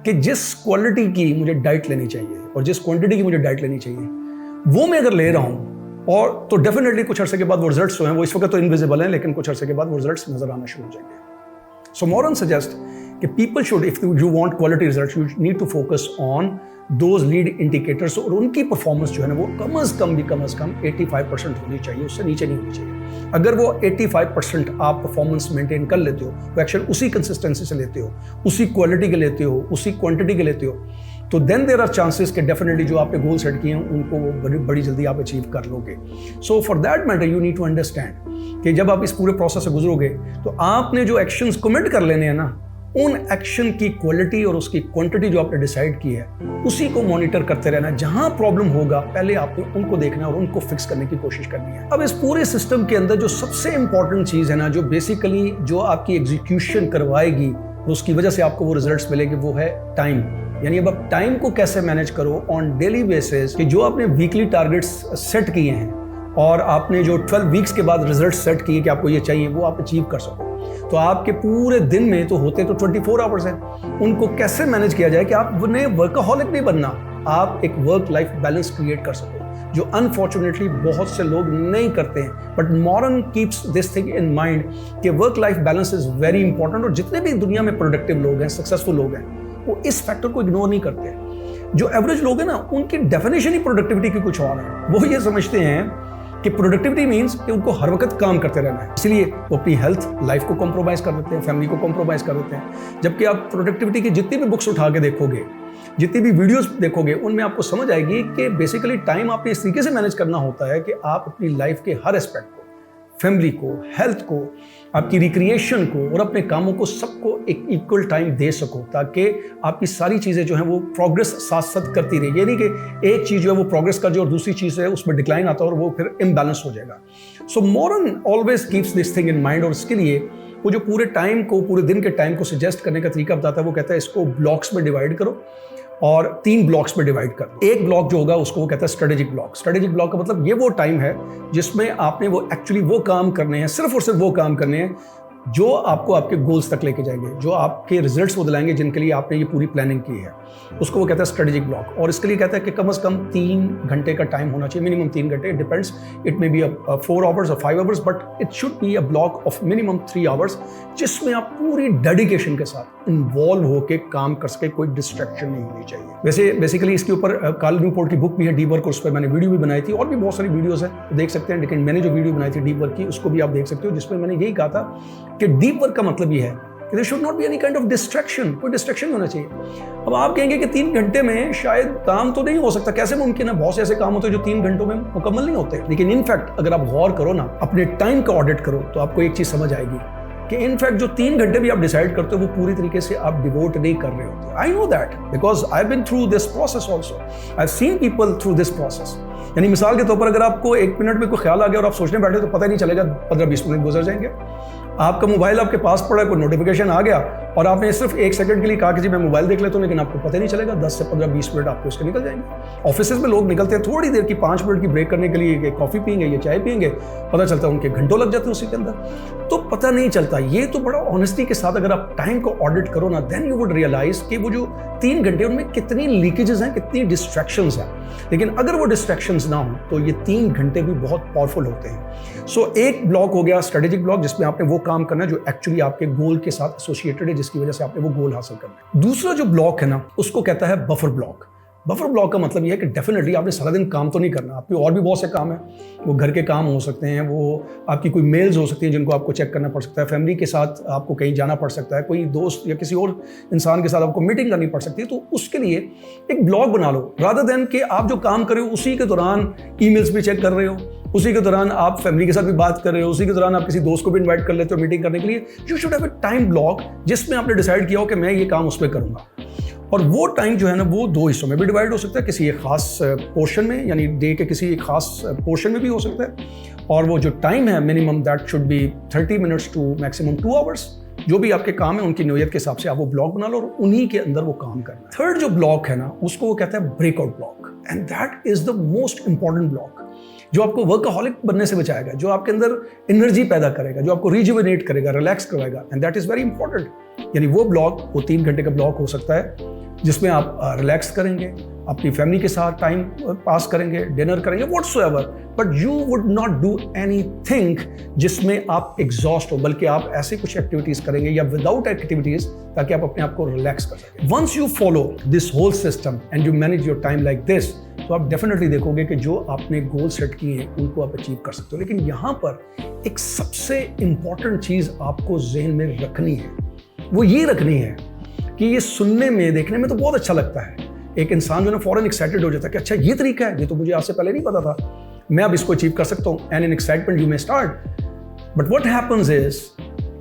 कि जिस क्वालिटी की मुझे डाइट लेनी चाहिए और जिस क्वांटिटी की मुझे डाइट लेनी चाहिए वो मैं अगर ले रहा हूँ, और तो डेफिनेटली कुछ अरसे के बाद वो रिजल्ट्स जो हैं वो इस वक्त तो इनविजिबल हैं, लेकिन कुछ अरसे के बाद वो रिजल्ट्स नजर आना शुरू हो जाएंगे। सो मोरन सजेस्ट कि people should, if you want quality results, you need to focus on those lead indicators, और उनकी परफॉर्मेंस जो है ना वो कम अज कम 85% होनी चाहिए, उससे नीचे नहीं होनी चाहिए। अगर वो 85% आप परफॉर्मेंस मेंटेन कर लेते हो, वो एक्शन उसी कंसिस्टेंसी से लेते हो, उसी क्वालिटी के लेते हो, उसी क्वांटिटी के लेते हो, तो देन देयर आर चांसेस कि डेफिनेटली जो आपने गोल सेट किए हैं उनको वो बड़ी जल्दी आप अचीव कर लोगे। So for that matter you need to understand कि जब आप इस पूरे प्रोसेस से गुजरोगे तो आपने जो एक्शंस कमिट कर लेने हैं ना, उन एक्शन की क्वालिटी और उसकी क्वांटिटी जो आपने डिसाइड की है उसी को मॉनिटर करते रहना। जहां प्रॉब्लम होगा पहले आपने उनको देखना और उनको फिक्स करने की कोशिश करनी है। अब इस पूरे सिस्टम के अंदर जो सबसे इंपॉर्टेंट चीज है ना, जो बेसिकली जो आपकी एग्जीक्यूशन करवाएगी और उसकी वजह से आपको वो रिजल्ट्स मिलेंगे, वो है टाइम। यानी अब आप टाइम को कैसे मैनेज करो ऑन डेली बेसिस कि जो आपने वीकली टारगेट्स सेट किए हैं और आपने जो 12 वीक्स के बाद रिजल्ट सेट किए कि आपको ये चाहिए, वो आप अचीव कर सको। तो आपके पूरे दिन में तो होते तो 24 आवर्स हैं, उनको कैसे मैनेज किया जाए कि आपने वर्कaholic नहीं बनना, आप एक वर्क लाइफ बैलेंस क्रिएट कर सको, जो अनफॉर्चुनेटली बहुत से लोग नहीं करते हैं। But moron keeps this thing in mind कि work life balance is very important, और जितने भी दुनिया में प्रोडक्टिव लोग हैं, सक्सेसफुल लोग हैं, वो इस फैक्टर को इग्नोर नहीं करते। जो एवरेज लोग हैं ना, उनकी डेफिनेशन ही प्रोडक्टिविटी की कुछ और है। वो ये समझते हैं कि प्रोडक्टिविटी मींस कि उनको हर वक्त काम करते रहना है, इसलिए वो अपनी हेल्थ लाइफ को कॉम्प्रोमाइज कर देते हैं, फैमिली को कॉम्प्रोमाइज कर देते हैं। जबकि आप प्रोडक्टिविटी की जितनी भी बुक्स उठा के देखोगे, जितनी भी वीडियोस देखोगे, उनमें आपको समझ आएगी कि बेसिकली टाइम आपने इस तरीके से मैनेज करना होता है कि आप अपनी लाइफ के हर एस्पेक्ट को फैमिली को, हेल्थ को, आपकी रिक्रिएशन को और अपने कामों को सबको एक इक्वल टाइम दे सको, ताकि आपकी सारी चीज़ें जो हैं वो प्रोग्रेस साथ साथ करती रहे। ये नहीं कि एक चीज़ जो है वो प्रोग्रेस कर जाए और दूसरी चीज़ है उसमें डिक्लाइन आता है और वो फिर इम्बैलेंस हो जाएगा। So modern always keeps this thing in mind, और इसके लिए वो जो पूरे टाइम को, पूरे दिन के टाइम को सजेस्ट करने का तरीका बताता है, वो कहता है इसको ब्लॉक्स में डिवाइड करो और 3 ब्लॉक्स में डिवाइड कर दो। एक ब्लॉक जो होगा उसको वो कहता है स्ट्रेटेजिक ब्लॉक। स्ट्रेटेजिक ब्लॉक का मतलब ये वो टाइम है जिसमें आपने वो एक्चुअली वो काम करने हैं, सिर्फ और सिर्फ वो काम करने हैं जो आपको आपके गोल्स तक लेके जाएंगे, जो आपके रिजल्ट्स वो दिलाएंगे जिनके लिए आपने ये पूरी प्लानिंग की है, उसको वो कहता है स्ट्रेटेजिक ब्लॉक। और इसके लिए कहता है कि कम से कम 3 घंटे का टाइम होना चाहिए, मिनिमम 3 घंटे। Depends, it may be 4 hours और 5 hours, but it should be a block of minimum 3 hours, जिसमें आप पूरी डेडिकेशन के साथ इन्वॉल्व होकर काम कर सके, कोई डिस्ट्रैक्शन नहीं होनी चाहिए। वैसे बेसिकली इसके ऊपर कार्ल न्यूपोर्ट की बुक भी है, डीप वर्क, उस पर मैंने वीडियो भी बनाई थी और भी बहुत सारी वीडियोस है, देख सकते हैं। लेकिन मैंने जो वीडियो बनाई थी डीप वर्क की, उसको भी आप देख सकते हो, जिसमें मैंने यही कहा था कि डीप वर्क का मतलब ये है कि there should not be any kind of distraction, कोई डिस्ट्रैक्शन होना चाहिए। अब आप कहेंगे कि 3 घंटे में शायद काम तो नहीं हो सकता, कैसे मुमकिन है? बहुत से ऐसे काम होते हैं जो 3 घंटों में मुकम्मल नहीं होते। लेकिन इनफैक्ट अगर आप गौर करो ना, अपने टाइम का ऑडिट करो, तो आपको एक चीज समझ आएगी कि इनफैक्ट जो 3 घंटे भी आप डिसाइड करते हो वो पूरी तरीके से आप डिवोट नहीं कर रहे होते। I know that because I have been through this process also, I have seen people through this process. यानी मिसाल के तौर पर अगर आपको 1 मिनट में कोई ख्याल आ गया और आप सोचने बैठे तो पता ही नहीं चलेगा, 15-20 मिनट गुजर जाएंगे। आपका मोबाइल आपके पास पड़ा है, कोई नोटिफिकेशन आ गया और आपने सिर्फ 1 सेकंड के लिए कहा कि जी मैं मोबाइल देख लेता हूँ, लेकिन आपको पता नहीं चलेगा 10 से 15-20 मिनट आपके उसके निकल जाएंगे। ऑफिस में लोग निकलते हैं थोड़ी देर की 5 मिनट की ब्रेक करने के लिए, कॉफी पियेंगे या चाय पियेंगे, पता चलता है उनके घंटों लग जाते हैं उसी के अंदर, तो पता नहीं चलता। ये तो बड़ा ऑनेस्टी के साथ अगर आप टाइम को ऑडिट करो ना, देन यू वुड रियलाइज कि वो जो 3 घंटे उनमें कितनी लीकेजेस हैं, कितनी डिस्ट्रैक्शंस हैं। लेकिन अगर वो डिस्ट्रैक्शंस ना हो तो ये 3 घंटे भी बहुत पावरफुल होते हैं। सो एक ब्लॉक हो गया स्ट्रेटेजिक ब्लॉक, जिसमें आपने वो काम करना है जो एक्चुअली आपके गोल के साथ एसोसिएटेड है, जिसकी वजह से आपने वो गोल हासिल करना है। दूसरा जो ब्लॉक है ना, उसको कहता है बफर ब्लॉक। बफर ब्लॉक का मतलब यह है कि डेफिनेटली आपने सारा दिन काम तो नहीं करना, आपके और भी बहुत से काम हैं। वो घर के काम हो सकते हैं, वो आपकी कोई मेल्स हो सकती हैं जिनको आपको चेक करना पड़ सकता है, फैमिली के साथ आपको कहीं जाना पड़ सकता है, कोई दोस्त या किसी और इंसान के साथ आपको मीटिंग करनी पड़ सकती है। तो उसके लिए एक ब्लॉक बना लो, रादर देन कि आप जो काम कर रहे हो उसी के दौरान ईमेल्स भी चेक कर रहे हो, उसी के दौरान आप फैमिली के साथ भी बात कर रहे हो, उसी के दौरान आप किसी दोस्त को भी इन्वाइट कर लेते हो मीटिंग करने के लिए। You should have a time block जिसमें आपने डिसाइड किया हो कि मैं ये काम उस पर करूँगा। और वो टाइम जो है ना, वो 2 हिस्सों में भी डिवाइड हो सकता है, किसी एक खास पोर्शन में, यानी डे के किसी एक खास पोर्शन में भी हो सकता है। और वो जो टाइम है minimum that should be 30 minutes to maximum 2 hours. जो भी आपके काम है उनकी नौयत के हिसाब से आप वो ब्लॉक बना लो और उन्हीं के अंदर वो काम करना है। थर्ड जो ब्लॉक है ना, उसको वो कहता है breakout block, and that is the most important block, जो आपको वर्कaholic बनने से बचाएगा, जो आपके अंदर एनर्जी पैदा करेगा, जो आपको रिजुविनेट करेगा, रिलैक्स करवाएगा, and that is very important. यानी वो ब्लॉक, वो 3 घंटे का ब्लॉक हो सकता है जिसमें आप रिलैक्स करेंगे, अपनी फैमिली के साथ टाइम पास करेंगे, डिनर करेंगे, whatsoever, but you would not do anything जिसमें आप एग्जॉस्ट हो, बल्कि आप ऐसे कुछ एक्टिविटीज करेंगे या विदाउट एक्टिविटीज, ताकि आप अपने आप को रिलैक्स कर सकें। Once you follow this whole system and you manage your time like this, तो आप डेफिनेटली देखोगे कि जो आपने गोल सेट किए हैं उनको आप अचीव कर सकते हो। लेकिन यहाँ पर एक सबसे इंपॉर्टेंट चीज आपको जहन में रखनी है, वो ये रखनी है कि ये सुनने में, देखने में तो बहुत अच्छा लगता है, एक इंसान जो है फौरन एक्साइटेड हो जाता है कि अच्छा ये तरीका है, ये तो मुझे आज से पहले नहीं पता था, मैं अब इसको अचीव कर सकता हूँ, and in excitement you may start. But what happens is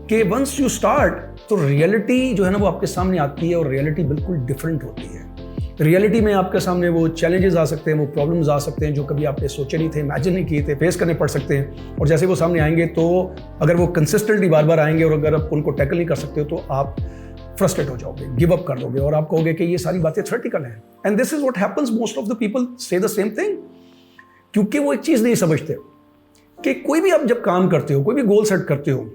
कि वंस यू स्टार्ट, तो रियलिटी जो है ना वो आपके सामने आती है, और रियलिटी बिल्कुल डिफरेंट होती है। रियलिटी में आपके सामने वो चैलेंजेस आ सकते हैं, वो प्रॉब्लम्स आ सकते हैं जो कभी आपने सोचे नहीं थे, इमेजिन नहीं किए थे, फेस करने पड़ सकते हैं। और जैसे वो सामने आएंगे तो अगर वो कंसिस्टेंटली बार बार आएंगे और अगर आप उनको टैकल नहीं कर सकते हो तो आप फ्रस्ट्रेट हो जाओगे, गिव अप कर दोगे और आप कहोगे कि ये सारी बातें थ्योरेटिकल हैं। And this is what happens, most of the people से द सेम थिंग, क्योंकि वो एक चीज़ नहीं समझते कि कोई भी आप जब काम करते हो, कोई भी गोल सेट करते हो,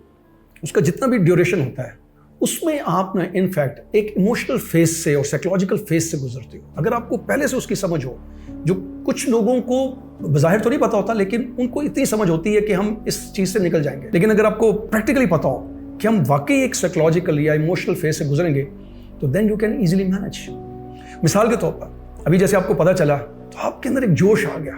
उसका जितना भी ड्यूरेशन होता है उसमें आप ना इनफैक्ट एक इमोशनल फेज से और साइकोलॉजिकल फेज से गुजरते हो। अगर आपको पहले से उसकी समझ हो, जो कुछ लोगों को बाहर तो नहीं पता होता, लेकिन उनको इतनी समझ होती है कि हम इस चीज़ से निकल जाएंगे। लेकिन अगर आपको प्रैक्टिकली पता हो कि हम वाकई एक साइकोलॉजिकल या इमोशनल फेज से गुजरेंगे, तो then you can easily manage. मिसाल के तौर पर अभी जैसे आपको पता चला तो आपके अंदर एक जोश आ गया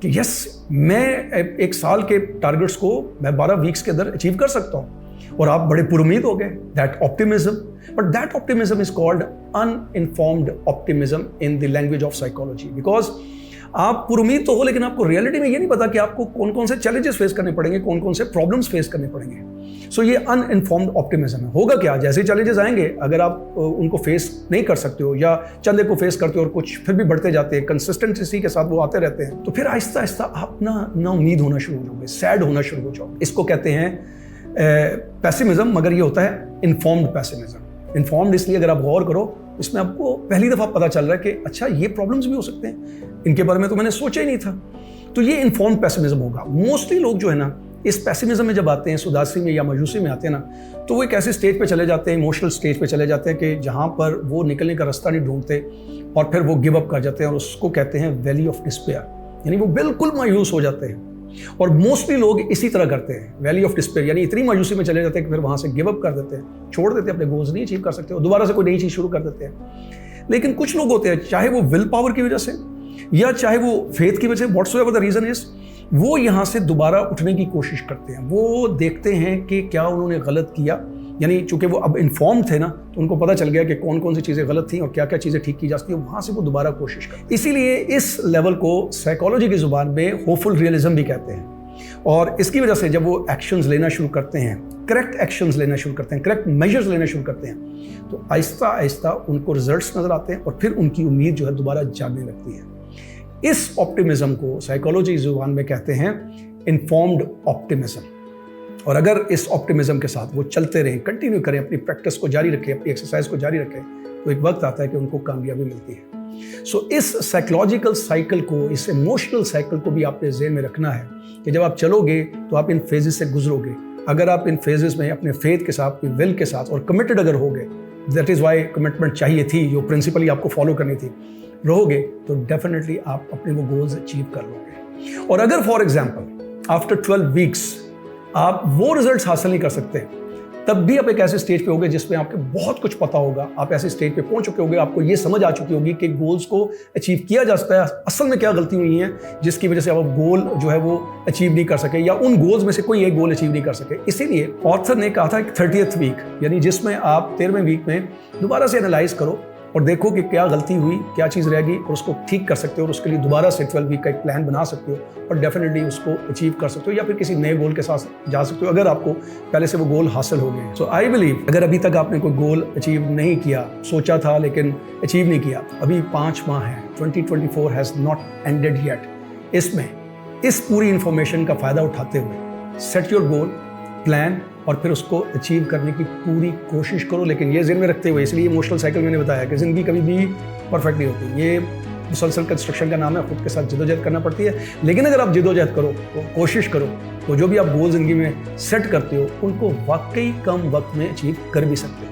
कि यस, मैं 1 साल के टारगेट्स को मैं 12 वीक्स के अंदर अचीव कर सकता हूँ, और आप बड़े पुरुमीद हो गए। That optimism, but that optimism is called uninformed optimism in the language of psychology, because आप पुरुमीद तो हो, लेकिन आपको रियलिटी में ये नहीं पता कि आपको कौन कौन से चैलेंजेस फेस करने पड़ेंगे, कौन कौन से प्रॉब्लम्स फेस करने पड़ेंगे। सो ये अनइन्फॉर्म्ड ऑप्टिमिज्म है। होगा क्या, जैसे चैलेंजेस आएंगे, अगर आप उनको फेस नहीं कर सकते हो या चंदे को फेस करते हो और कुछ फिर भी बढ़ते जाते हैं, कंसिस्टेंसी के साथ वो आते रहते हैं, तो फिर आहिस्ता आहिस्ता आप ना उम्मीद होना शुरू हो जाओगे, सैड होना शुरू हो जाओगे। इसको कहते हैं पैसिमिज्म, मगर ये होता है इन्फॉर्म्ड पैसिमिज्म। इन्फॉर्म्ड इसलिए, अगर आप गौर करो, इसमें आपको पहली दफ़ा पता चल रहा है कि अच्छा ये प्रॉब्लम्स भी हो सकते हैं, इनके बारे में तो मैंने सोचा ही नहीं था। तो ये इन्फॉर्म्ड पैसिमिज्म होगा। मोस्टली लोग जो है ना इस पैसिमिज्म में जब आते हैं, उदासी में या मायूसी में आते हैं ना, तो वो एक ऐसे स्टेज पे चले जाते हैं, इमोशनल स्टेज पे चले जाते हैं कि जहाँ पर वो निकलने का रास्ता नहीं ढूंढते और फिर वो गिव अप कर जाते हैं और उसको कहते हैं वैली ऑफ डिस्पेयर, यानी वो बिल्कुल मायूस हो जाते हैं। और मोस्टली लोग इसी तरह करते हैं, वैली ऑफ डिस्पेयर, यानी इतनी मायूसी में चले जाते हैं कि फिर वहाँ से गिव अप कर देते हैं, छोड़ देते हैं, अपने गोल्स नहीं अचीव कर सकते और दोबारा से कोई नई चीज़ शुरू कर देते हैं। लेकिन कुछ लोग होते हैं, चाहे वो विल पावर की वजह से या चाहे वो फेथ की वजह से, व्हाट्सएवर द रीजन इज, वो यहाँ से दोबारा उठने की कोशिश करते हैं। वो देखते हैं कि क्या उन्होंने गलत किया, यानी चूंकि वो अब इन्फॉर्म थे ना, तो उनको पता चल गया कि कौन कौन सी चीज़ें गलत थी और क्या क्या चीज़ें ठीक की जा सकती है, वहाँ से वो दोबारा कोशिश करते। इसीलिए इस लेवल को साइकोलॉजी की ज़ुबान में होपफुल रियलिज्म भी कहते हैं। और इसकी वजह से जब वो एक्शंस लेना शुरू करते हैं, करेक्ट एक्शंस लेना शुरू करते हैं, करेक्ट मेजर्स लेना शुरू करते हैं, तो आहिस्ता आहिस्ता उनको रिजल्ट्स नज़र आते हैं और फिर उनकी उम्मीद जो है दोबारा जागने लगती है। इस ऑप्टिमिज्म को साइकोलॉजी की ज़ुबान में कहते हैं इन्फॉर्म्ड ऑप्टिमिज्म। और अगर इस ऑप्टिमिज्म के साथ वो चलते रहें, कंटिन्यू करें, अपनी प्रैक्टिस को जारी रखें, अपनी एक्सरसाइज को जारी रखें, तो एक वक्त आता है कि उनको कामयाबी मिलती है। सो इस साइकोलॉजिकल साइकिल को, इस इमोशनल साइकिल को भी आपने ज़हन में रखना है कि जब आप चलोगे तो आप इन फेजेस से गुजरोगे। अगर आप इन फेजेस में अपने फेथ के साथ, अपनी विल के साथ और कमिटेड अगर होगे, दैट इज़ वाई कमिटमेंट चाहिए थी, जो प्रिंसिपली आपको फॉलो करनी थी, रहोगे, तो डेफिनेटली आप अपने वो गोल्स अचीव कर लोगे। और अगर फॉर एग्जाम्पल आफ्टर 12 वीक्स आप वो रिजल्ट्स हासिल नहीं कर सकते, तब भी आप एक ऐसे स्टेज पे होगे जिसमें आपके बहुत कुछ पता होगा, आप ऐसे स्टेज पे पहुंच चुके होगे, आपको ये समझ आ चुकी होगी कि गोल्स को अचीव किया जा सकता है, असल में क्या गलती हुई है जिसकी वजह से आप गोल जो है वो अचीव नहीं कर सके, या उन गोल्स में से कोई एक गोल अचीव नहीं कर सके। इसीलिए ऑथर ने कहा था कि 30th वीक, यानी जिसमें आप 13वें वीक में दोबारा से एनालाइज करो और देखो कि क्या गलती हुई, क्या चीज़ रह गई, और उसको ठीक कर सकते हो, और उसके लिए दोबारा से 12 वीक का एक प्लान बना सकते हो और डेफिनेटली उसको अचीव कर सकते हो, या फिर किसी नए गोल के साथ जा सकते हो अगर आपको पहले से वो गोल हासिल हो गए। सो आई बिलीव अगर अभी तक आपने कोई गोल अचीव नहीं किया, सोचा था लेकिन अचीव नहीं किया, अभी 5 माह है, 2024 हैज़ नॉट एंडेड येट। इसमें इस पूरी इंफॉर्मेशन का फ़ायदा उठाते हुए सेट योर गोल, प्लान, और फिर उसको अचीव करने की पूरी कोशिश करो। लेकिन ये ज़हन में रखते हुए, इसलिए इमोशनल साइकिल मैंने बताया कि ज़िंदगी कभी भी परफेक्ट नहीं होती, ये मुसलसल कंस्ट्रक्शन का नाम है, खुद के साथ जद्दोजहद करना पड़ती है। लेकिन अगर आप जद्दोजहद करो, तो कोशिश करो, तो जो भी आप गोल ज़िंदगी में सेट करते हो उनको वाकई कम वक्त में अचीव कर भी सकते हो।